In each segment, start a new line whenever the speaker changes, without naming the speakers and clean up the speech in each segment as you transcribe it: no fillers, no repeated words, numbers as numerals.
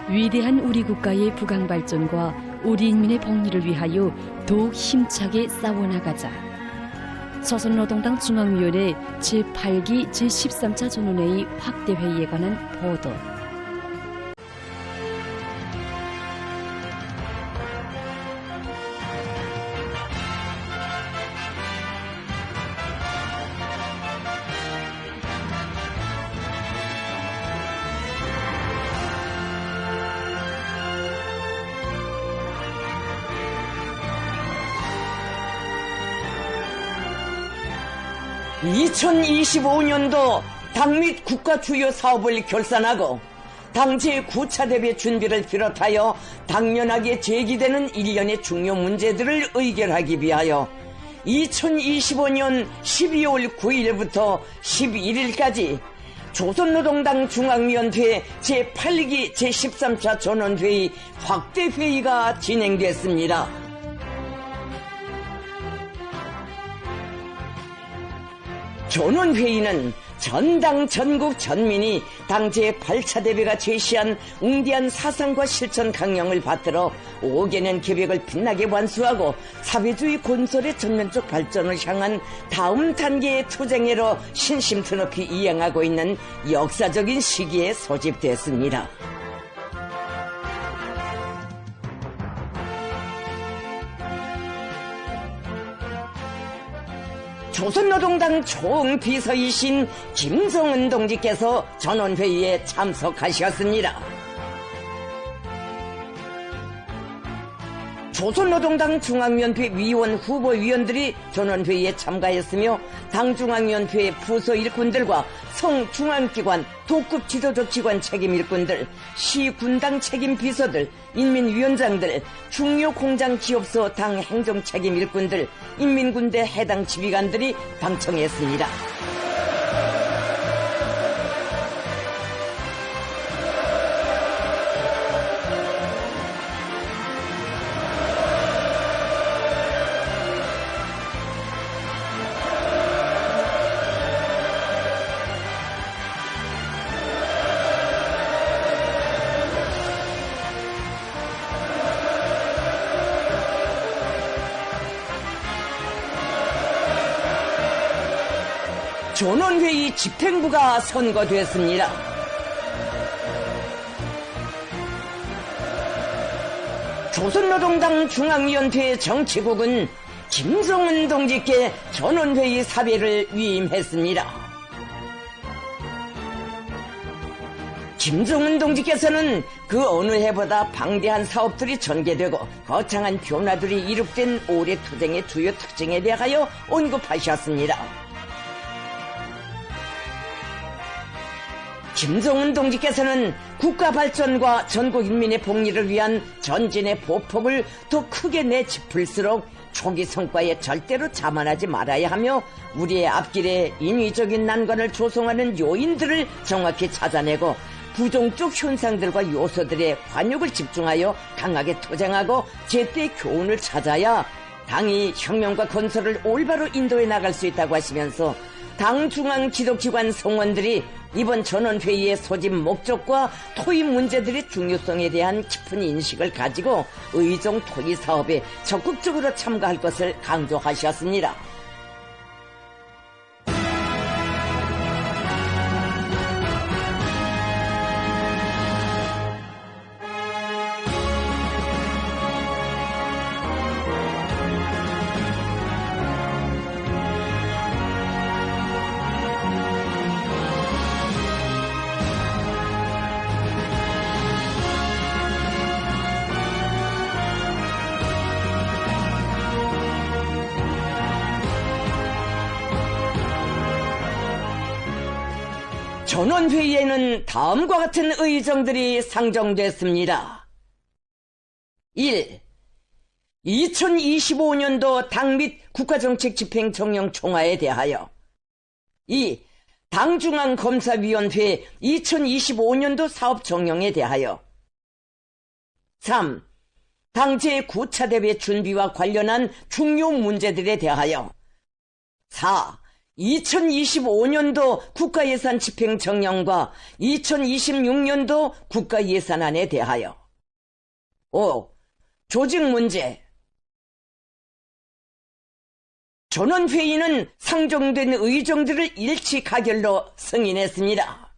위대한 우리 국가의 부강 발전과 우리 인민의 복리를 위하여 더욱 힘차게 싸워나가자. 조선노동당 중앙위원회 제8기 제13차 전원회의 확대회의에 관한 보도.
2025년도 당 및 국가 주요 사업을 결산하고 당 제9차 대회 준비를 비롯하여 당연하게 제기되는 일련의 중요 문제들을 의결하기 위하여 2025년 12월 9일부터 11일까지 조선노동당 중앙위원회 제8기 제13차 전원회의 확대회의가 진행됐습니다. 전원회의는 전당 전국 전민이 당 제8차 대회가 제시한 웅대한 사상과 실천 강령을 받들어 5개년 계획을 빛나게 완수하고 사회주의 건설의 전면적 발전을 향한 다음 단계의 투쟁으로 신심 드높이 이행하고 있는 역사적인 시기에 소집됐습니다. 조선노동당 총비서이신 김정은 동지께서 전원회의에 참석하셨습니다. 조선노동당 중앙위원회 위원 후보위원들이 전원회의에 참가했으며 당 중앙위원회 부서 일꾼들과 성중앙기관 도급 지도적 기관 책임 일꾼들, 시군당 책임 비서들, 인민위원장들, 중요 공장 기업소 당 행정 책임 일꾼들, 인민군대 해당 지휘관들이 방청했습니다. 전원회의 집행부가 선거됐습니다. 조선노동당 중앙위원회 정치국은 김정은 동지께 전원회의 사회를 위임했습니다. 김정은 동지께서는 그 어느 해보다 방대한 사업들이 전개되고 거창한 변화들이 이룩된 올해 투쟁의 주요 특징에 대하여 언급하셨습니다. 김정은 동지께서는 국가 발전과 전국 인민의 복리를 위한 전진의 보폭을 더 크게 내짚을수록 초기 성과에 절대로 자만하지 말아야 하며 우리의 앞길에 인위적인 난관을 조성하는 요인들을 정확히 찾아내고 부정적 현상들과 요소들의 관역을 집중하여 강하게 투쟁하고 제때 교훈을 찾아야 당이 혁명과 건설을 올바로 인도해 나갈 수 있다고 하시면서 당 중앙 지도기관 성원들이 이번 전원회의의 소집 목적과 토의 문제들의 중요성에 대한 깊은 인식을 가지고 의정 토의 사업에 적극적으로 참가할 것을 강조하셨습니다. 전원회의에는 다음과 같은 의정들이 상정됐습니다. 1. 2025년도 당 및 국가정책 집행 정령 총화에 대하여 2. 당중앙검사위원회 2025년도 사업 정령에 대하여 3. 당 제9차 대회 준비와 관련한 중요 문제들에 대하여 4. 2025년도 국가예산 집행 정령과 2026년도 국가예산안에 대하여 5. 조직 문제. 전원회의는 상정된 의정들을 일치 가결로 승인했습니다.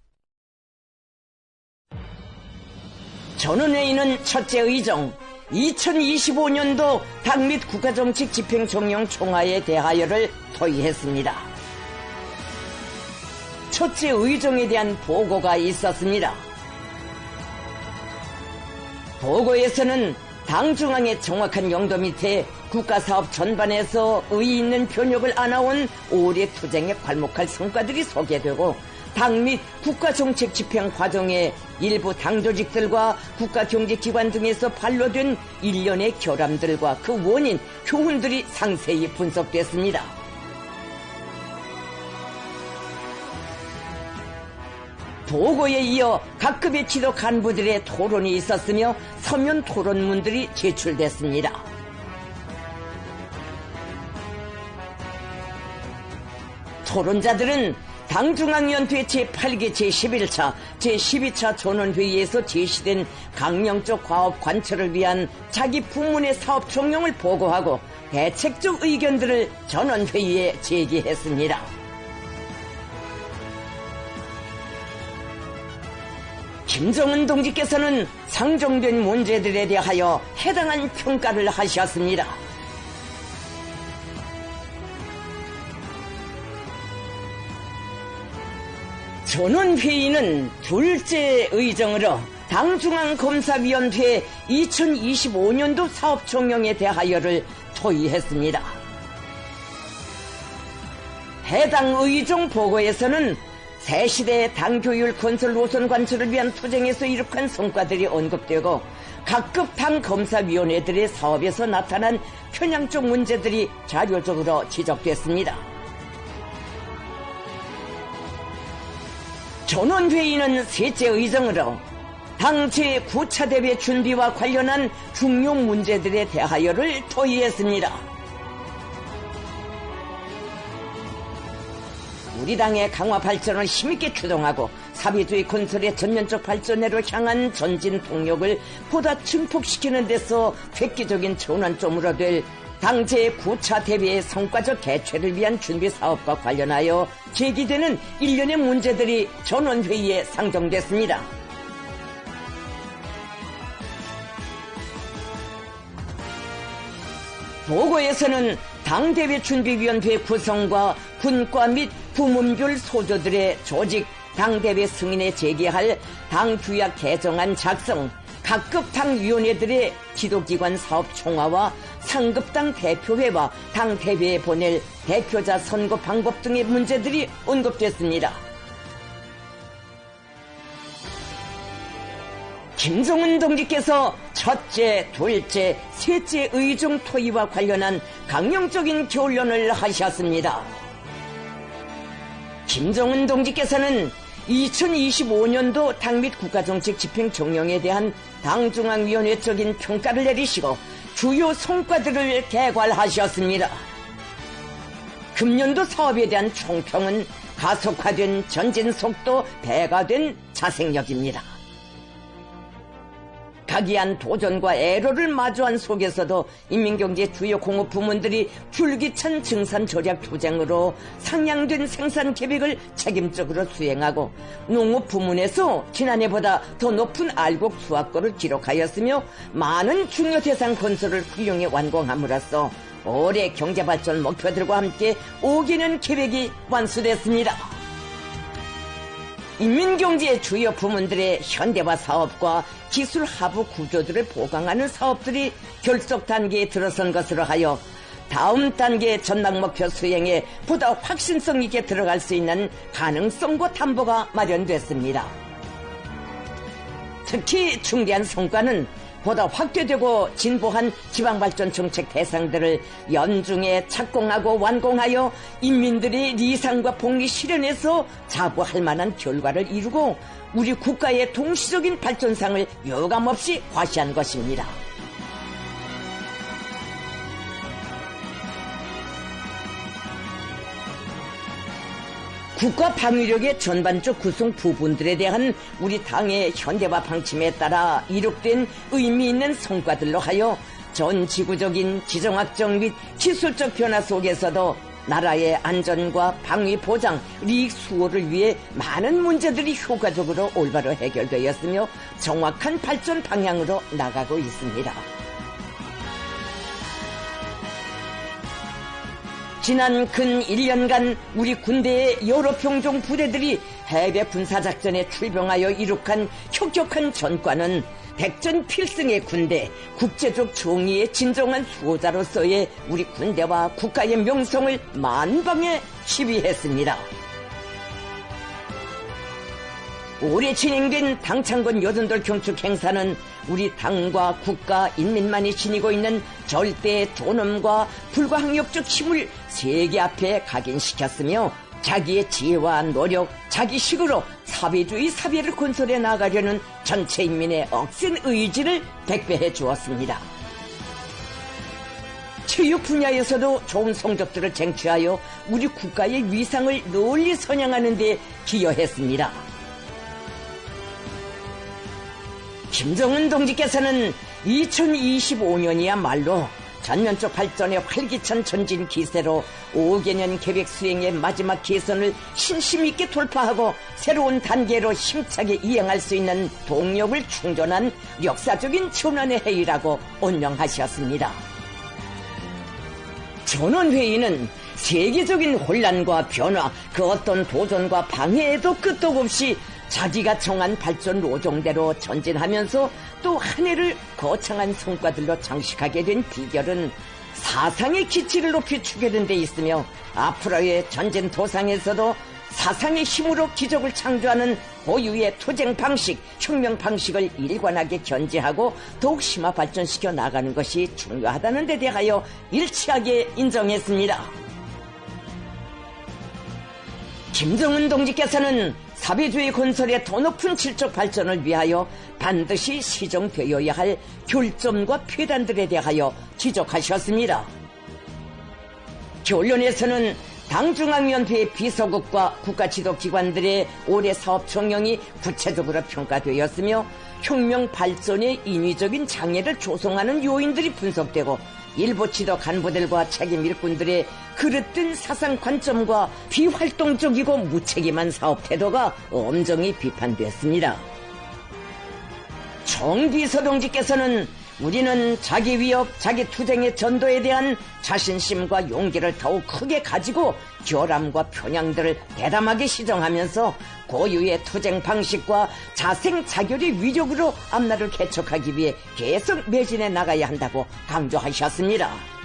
전원회의는 첫째 의정 2025년도 당 및 국가정책 집행정령 총화에 대하여를 토의했습니다. 첫째 의정에 대한 보고가 있었습니다. 보고에서는 당 중앙의 정확한 용도 밑에 국가사업 전반에서 의의 있는 변혁을 안아온 오래 투쟁에 괄목할 성과들이 소개되고 당 및 국가정책 집행 과정에 일부 당조직들과 국가경제기관 등에서 반로된 일련의 결함들과 그 원인, 교훈들이 상세히 분석됐습니다. 보고에 이어 각급의 지도 간부들의 토론이 있었으며 서면 토론문들이 제출됐습니다. 토론자들은 당중앙위원회 제8기 제11차, 제12차 전원회의에서 제시된 강령적 과업 관철을 위한 자기 부문의 사업 종용을 보고하고 대책적 의견들을 전원회의에 제기했습니다. 김정은 동지께서는 상정된 문제들에 대하여 해당한 평가를 하셨습니다. 전원회의는 둘째 의정으로 당중앙검사위원회 2025년도 사업종령에 대하여를 토의했습니다. 해당 의정 보고에서는 새시대 당교율 건설 노선 관철을 위한 투쟁에서 이룩한 성과들이 언급되고 각급 당 검사위원회들의 사업에서 나타난 편향적 문제들이 자료적으로 지적됐습니다. 전원회의는 셋째 의정으로 당 제9차 대회 준비와 관련한 중요 문제들에 대하여를 토의했습니다. 우리 당의 강화 발전을 힘있게 추동하고 사비주의 건설의 전면적 발전으로 향한 전진 동력을 보다 증폭시키는 데서 획기적인 전환점으로 될 당 제9차 대회의 성과적 개최를 위한 준비 사업과 관련하여 제기되는 일련의 문제들이 전원회의에 상정됐습니다. 보고에서는 당대회 준비위원회 구성과 군과 및 부문별 소조들의 조직, 당대회 승인에 제기할 당규약 개정안 작성, 각급 당위원회들의 지도기관 사업 총화와 상급당 대표회와 당대회에 보낼 대표자 선거 방법 등의 문제들이 언급됐습니다. 김정은 동지께서 첫째, 둘째, 셋째 의정 토의와 관련한 강령적인 결론을 하셨습니다. 김정은 동지께서는 2025년도 당 및 국가정책 집행 정령에 대한 당중앙위원회적인 평가를 내리시고 주요 성과들을 개괄하셨습니다. 금년도 사업에 대한 총평은 가속화된 전진 속도, 배가된 자생력입니다. 각이한 도전과 애로를 마주한 속에서도 인민경제 주요 공업 부문들이 줄기찬 증산 절약 투쟁으로 상향된 생산 계획을 책임적으로 수행하고 농업 부문에서 지난해보다 더 높은 알곡 수확고를 기록하였으며 많은 중요 대상 건설을 훌륭히 완공함으로써 올해 경제발전 목표들과 함께 5개년 계획이 완수됐습니다. 인민경제의 주요 부문들의 현대화 사업과 기술 하부 구조들을 보강하는 사업들이 결속 단계에 들어선 것으로 하여 다음 단계 전망 목표 수행에 보다 확신성 있게 들어갈 수 있는 가능성과 담보가 마련됐습니다. 특히 중대한 성과는 보다 확대되고 진보한 지방발전 정책 대상들을 연중에 착공하고 완공하여 인민들의 리상과 복리 실현에서 자부할 만한 결과를 이루고 우리 국가의 동시적인 발전상을 유감없이 과시한 것입니다. 국가 방위력의 전반적 구성 부분들에 대한 우리 당의 현대화 방침에 따라 이룩된 의미 있는 성과들로 하여 전 지구적인 지정학적 및 기술적 변화 속에서도 나라의 안전과 방위 보장, 이익 수호를 위해 많은 문제들이 효과적으로 올바로 해결되었으며 정확한 발전 방향으로 나가고 있습니다. 지난 근 1년간 우리 군대의 여러 병종 부대들이 해외 군사작전에 출병하여 이룩한 혁혁한 전과는 백전 필승의 군대, 국제적 정의의 진정한 수호자로서의 우리 군대와 국가의 명성을 만방에 시비했습니다. 올해 진행된 당창건 여든돌 경축 행사는 우리 당과 국가, 인민만이 지니고 있는 절대 존엄과 불가항력적 힘을 세계 앞에 각인시켰으며 자기의 지혜와 노력, 자기식으로 사회주의 사회를 건설해 나가려는 전체 인민의 억센 의지를 백배해 주었습니다. 체육 분야에서도 좋은 성적들을 쟁취하여 우리 국가의 위상을 널리 선양하는 데 기여했습니다. 김정은 동지께서는 2025년이야말로 전면적 발전의 활기찬 전진 기세로 5개년 계획 수행의 마지막 기선을 신심 있게 돌파하고 새로운 단계로 힘차게 이행할 수 있는 동력을 충전한 역사적인 전환의 해이라고 언명하셨습니다. 전원회의는 세계적인 혼란과 변화, 그 어떤 도전과 방해에도 끄떡 없이 자기가 정한 발전 로종대로 전진하면서 또 한 해를 거창한 성과들로 장식하게 된 비결은 사상의 기치를 높이 추구하는 데 있으며 앞으로의 전진 도상에서도 사상의 힘으로 기적을 창조하는 고유의 투쟁 방식, 혁명 방식을 일관하게 견지하고 더욱 심화 발전시켜 나가는 것이 중요하다는 데 대하여 일치하게 인정했습니다. 김정은 동지께서는 사회주의 건설의 더 높은 질적 발전을 위하여 반드시 시정되어야 할 결점과 폐단들에 대하여 지적하셨습니다. 결론에서는 당중앙위원회 비서국과 국가지도기관들의 올해 사업 총령이 구체적으로 평가되었으며 혁명 발전의 인위적인 장애를 조성하는 요인들이 분석되고 일부 지도 간부들과 책임 일꾼들의 그릇된 사상 관점과 비활동적이고 무책임한 사업 태도가 엄정히 비판됐습니다. 정 비서동지께서는 우리는 자기 위협, 자기 투쟁의 전도에 대한 자신심과 용기를 더욱 크게 가지고 결함과 편향들을 대담하게 시정하면서 고유의 투쟁 방식과 자생자결의 위력으로 앞날을 개척하기 위해 계속 매진해 나가야 한다고 강조하셨습니다.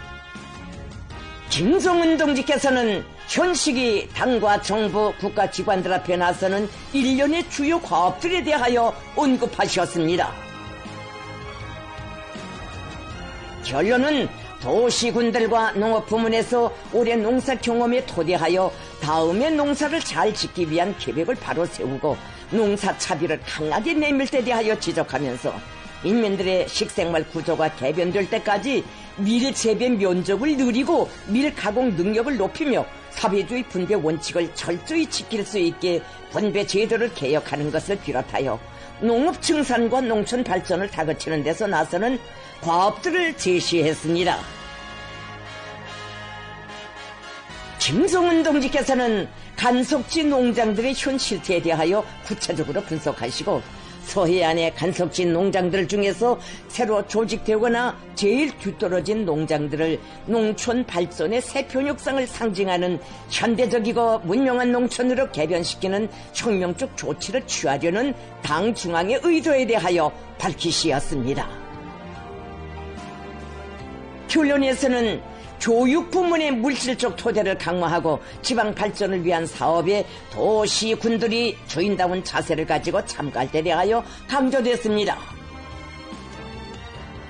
김정은 동지께서는 현 시기 당과 정부, 국가기관들 앞에 나서는 일련의 주요 과업들에 대하여 언급하셨습니다. 결론은 도시군들과 농업부문에서 올해 농사 경험에 토대하여 다음의 농사를 잘 짓기 위한 계획을 바로 세우고 농사 차비를 강하게 내밀 때 대하여 지적하면서 인민들의 식생활 구조가 개변될 때까지 밀 재배 면적을 늘리고 밀 가공 능력을 높이며 사회주의 분배 원칙을 철저히 지킬 수 있게 분배 제도를 개혁하는 것을 비롯하여 농업 증산과 농촌 발전을 다그치는 데서 나서는 과업들을 제시했습니다. 김정은 동지께서는 간석지 농장들의 현 실태에 대하여 구체적으로 분석하시고 서해안의 간석지 농장들 중에서 새로 조직되거나 제일 뒤떨어진 농장들을 농촌 발전의 새 변혁상을 상징하는 현대적이고 문명한 농촌으로 개변시키는 혁명적 조치를 취하려는 당 중앙의 의도에 대하여 밝히시었습니다. 결론에서는 교육 부문의 물질적 토대를 강화하고 지방 발전을 위한 사업에 도시군들이 주인다운 자세를 가지고 참가할 때 대하여 강조됐습니다.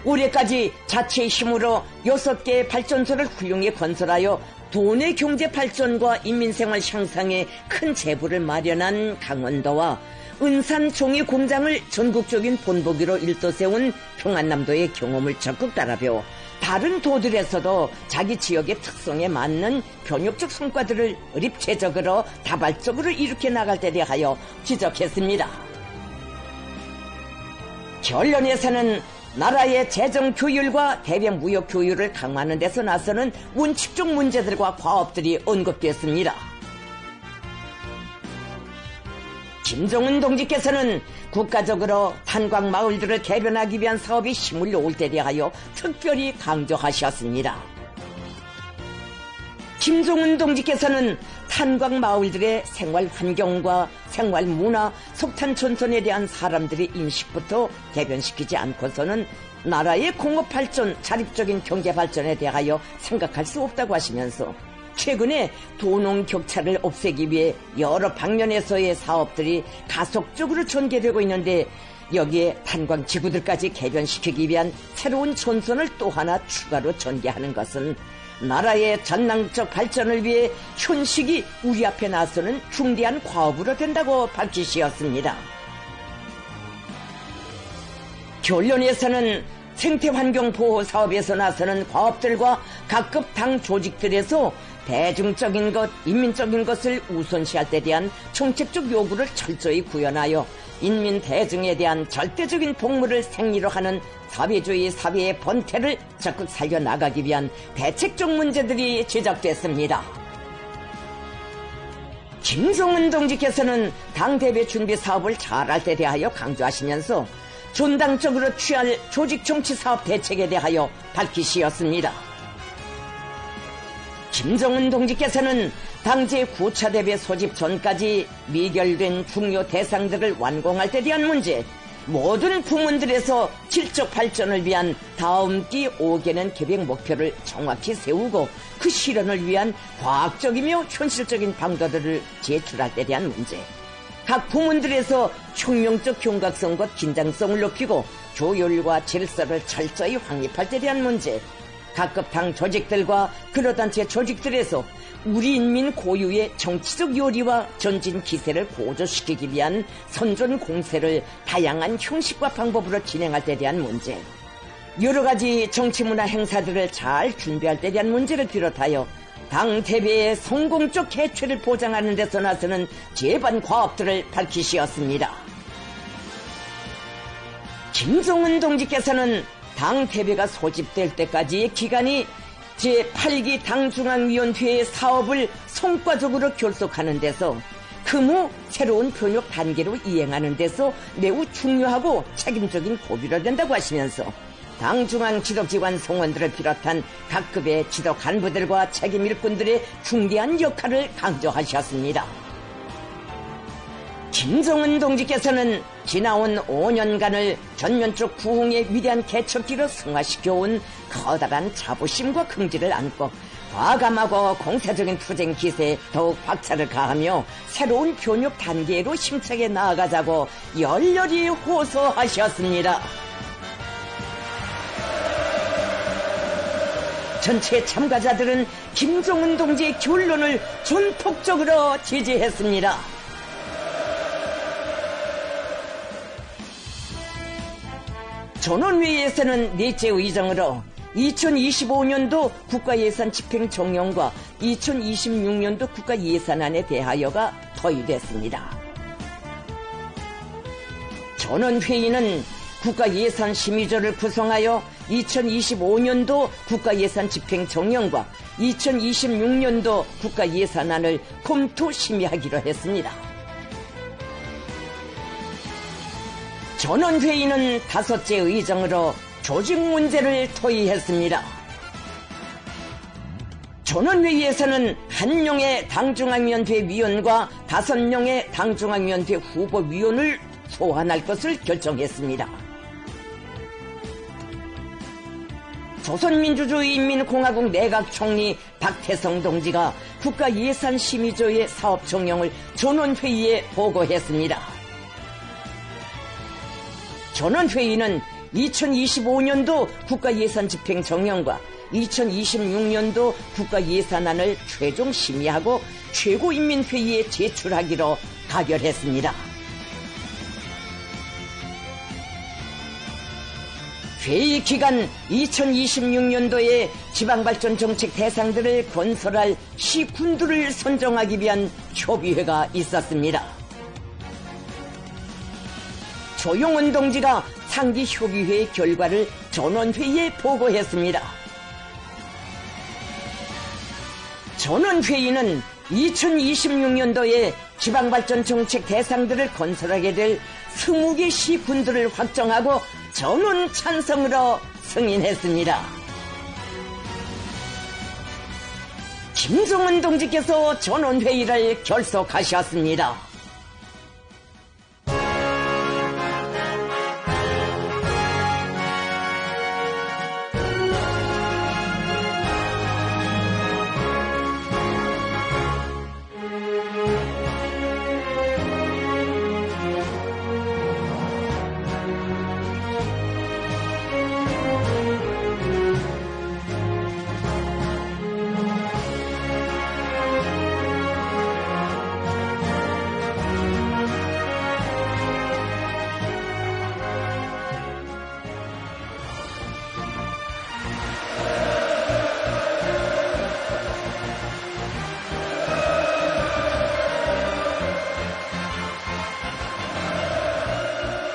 올해까지 자체의 힘으로 6개의 발전소를 훌륭히 건설하여 도내 경제 발전과 인민생활 향상에 큰 재부를 마련한 강원도와 은산 종이 공장을 전국적인 본보기로 일도 세운 평안남도의 경험을 적극 따라배워 다른 도들에서도 자기 지역의 특성에 맞는 변혁적 성과들을 의립체적으로 다발적으로 일으켜 나갈 때 대하여 지적했습니다. 결론에서는 나라의 재정 규율과 대외 무역 규율을 강화하는 데서 나서는 원칙적 문제들과 과업들이 언급됐습니다. 김정은 동지께서는 국가적으로 탄광 마을들을 개변하기 위한 사업이 힘을 놓을 때 대하여 특별히 강조하셨습니다. 김정은 동지께서는 탄광 마을들의 생활 환경과 생활 문화, 석탄 촌선에 대한 사람들의 인식부터 개변시키지 않고서는 나라의 공업 발전, 자립적인 경제 발전에 대하여 생각할 수 없다고 하시면서 최근에 도농 격차를 없애기 위해 여러 방면에서의 사업들이 가속적으로 전개되고 있는데 여기에 탄광 지구들까지 개변시키기 위한 새로운 촌선을 또 하나 추가로 전개하는 것은 나라의 전망적 발전을 위해 현식이 우리 앞에 나서는 중대한 과업으로 된다고 밝히셨습니다. 결론에서는 생태환경 보호 사업에서 나서는 과업들과 각급 당 조직들에서 대중적인 것, 인민적인 것을 우선시할 때 대한 정책적 요구를 철저히 구현하여 인민 대중에 대한 절대적인 복무를 생리로 하는 사회주의 사회의 본태를 적극 살려나가기 위한 대책적 문제들이 지적됐습니다. 김정은 동지께서는 당대회 준비 사업을 잘할 때 대하여 강조하시면서 존당적으로 취할 조직 정치 사업 대책에 대하여 밝히시었습니다. 김정은 동지께서는 당제 9차 대회 소집 전까지 미결된 중요 대상들을 완공할 때 대한 문제, 모든 부문들에서 질적 발전을 위한 다음 기 5개년 계획 목표를 정확히 세우고 그 실현을 위한 과학적이며 현실적인 방도들을 제출할 때 대한 문제, 각 부문들에서 혁명적 경각성과 긴장성을 높이고 조율과 질서를 철저히 확립할 때 대한 문제, 각급 당 조직들과 근로단체 조직들에서 우리 인민 고유의 정치적 요리와 전진 기세를 고조시키기 위한 선전 공세를 다양한 형식과 방법으로 진행할 때 대한 문제, 여러 가지 정치문화 행사들을 잘 준비할 때 대한 문제를 비롯하여 당 대회의 성공적 개최를 보장하는 데서 나서는 제반 과업들을 밝히시었습니다. 김정은 동지께서는 당 대회가 소집될 때까지의 기간이 제8기 당중앙위원회의 사업을 성과적으로 결속하는 데서 그 새로운 변혁 단계로 이행하는 데서 매우 중요하고 책임적인 고비로 된다고 하시면서 당중앙 지도기관 성원들을 비롯한 각급의 지도 간부들과 책임 일꾼들의 중대한 역할을 강조하셨습니다. 김정은 동지께서는 지나온 5년간을 전면적 부흥의 위대한 개척기로 승화시켜온 커다란 자부심과 긍지를 안고 과감하고 공세적인 투쟁 기세에 더욱 박차를 가하며 새로운 변혁 단계로 힘차게 나아가자고 열렬히 호소하셨습니다. 전체 참가자들은 김정은 동지의 결론을 전폭적으로 지지했습니다. 전원회의에서는 넷째 의정으로 2025년도 국가예산 집행 종용과 2026년도 국가예산안에 대하여가 토의됐습니다. 전원회의는 국가예산심의조를 구성하여 2025년도 국가예산 집행 종용과 2026년도 국가예산안을 검토 심의하기로 했습니다. 전원회의는 5째 의정으로 조직 문제를 토의했습니다. 전원회의에서는 1명의 당중앙위원회 위원과 5명의 당중앙위원회 후보위원을 소환할 것을 결정했습니다. 조선민주주의인민공화국 내각총리 박태성 동지가 국가예산심의조의 사업 종용을 전원회의에 보고했습니다. 전원회의는 2025년도 국가예산 집행 종용과 2026년도 국가예산안을 최종 심의하고 최고인민회의에 제출하기로 가결했습니다. 회의 기간 2026년도에 지방발전 정책 대상들을 건설할 시군들을 선정하기 위한 협의회가 있었습니다. 조용원 동지가 상기 협의회 결과를 전원회의에 보고했습니다. 전원회의는 2026년도에 지방발전 정책 대상들을 건설하게 될 20개 시군들을 확정하고 전원 찬성으로 승인했습니다. 김정은 동지께서 전원회의를 결석하셨습니다.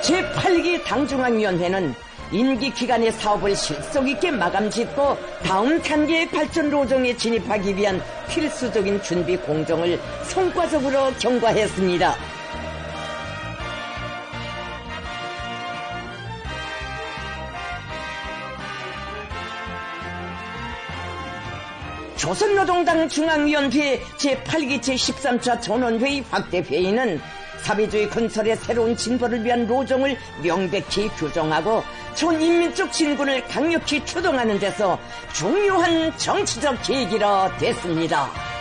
제8기 당중앙위원회는 임기 기간의 사업을 실속 있게 마감짓고 다음 단계의 발전 로정에 진입하기 위한 필수적인 준비 공정을 성과적으로 경과했습니다. 조선노동당 중앙위원회 제8기 제13차 전원회의 확대회의는 사회주의 건설의 새로운 진보를 위한 로정을 명백히 규정하고 전인민족 진군을 강력히 추동하는 데서 중요한 정치적 계기가 됐습니다.